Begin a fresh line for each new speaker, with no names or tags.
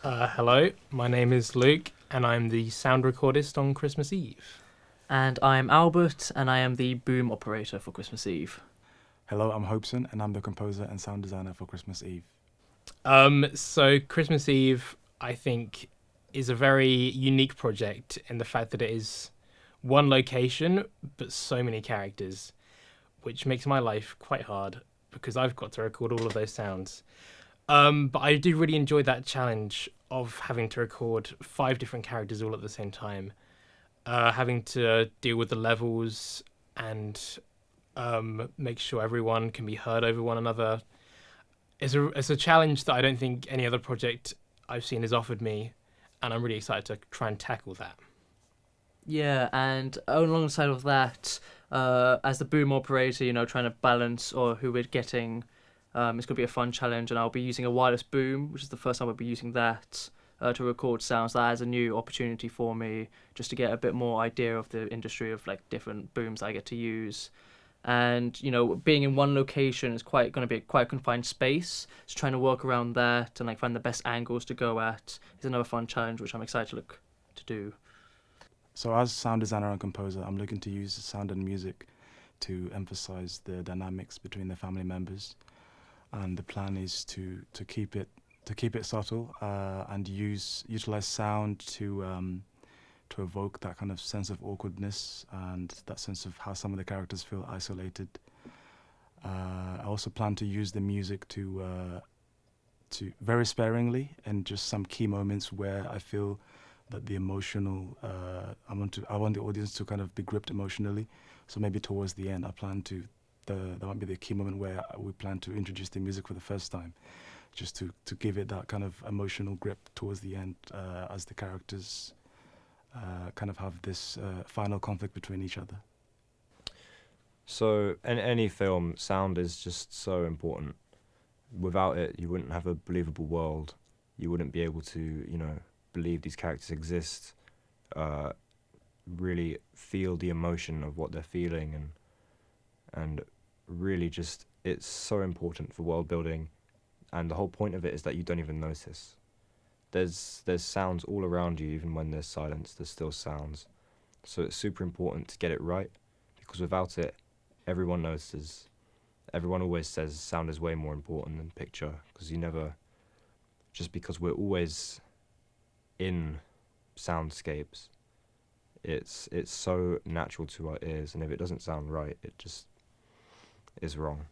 Hello, my name is Luke, and I'm the sound recordist on Christmas Eve.
And I'm Albert, and I am the boom operator for Christmas Eve.
Hello, I'm Hopeson, and I'm the composer and sound designer for Christmas Eve.
So Christmas Eve, I think, is a very unique project in the fact that it is one location, but so many characters, which makes my life quite hard because I've got to record all of those sounds. But I do really enjoy that challenge of having to record 5 different characters all at the same time, having to deal with the levels and make sure everyone can be heard over one another. It's a challenge that I don't think any other project I've seen has offered me, and I'm really excited to try and tackle that.
Yeah, and alongside of that, as the boom operator, trying to balance or who we're getting, it's going to be a fun challenge, and I'll be using a wireless boom, which is the first time I'll be using that to record sounds. That is a new opportunity for me, just to get a bit more idea of the industry of like different booms I get to use. And being in one location is quite going to be quite a confined space, so trying to work around that and like find the best angles to go at is another fun challenge which I'm excited to do.
So as sound designer and composer, I'm looking to use sound and music to emphasize the dynamics between the family members, and the plan is to keep it subtle and utilize sound to evoke that kind of sense of awkwardness and that sense of how some of the characters feel isolated. I also plan to use the music to very sparingly, and just some key moments where I feel that the emotional, I want the audience to kind of be gripped emotionally. So maybe towards the end, that might be the key moment where we plan to introduce the music for the first time, just to give it that kind of emotional grip towards the end, as the characters kind of have this final conflict between each other.
So in any film, sound is just so important. Without it, you wouldn't have a believable world. You wouldn't be able to, believe these characters exist, really feel the emotion of what they're feeling, and really just, it's so important for world building. And the whole point of it is that you don't even notice. There's sounds all around you, even when there's silence, there's still sounds. So it's super important to get it right, because without it, everyone notices. Everyone always says sound is way more important than picture, just because we're always in soundscapes, it's so natural to our ears, and if it doesn't sound right, it just is wrong.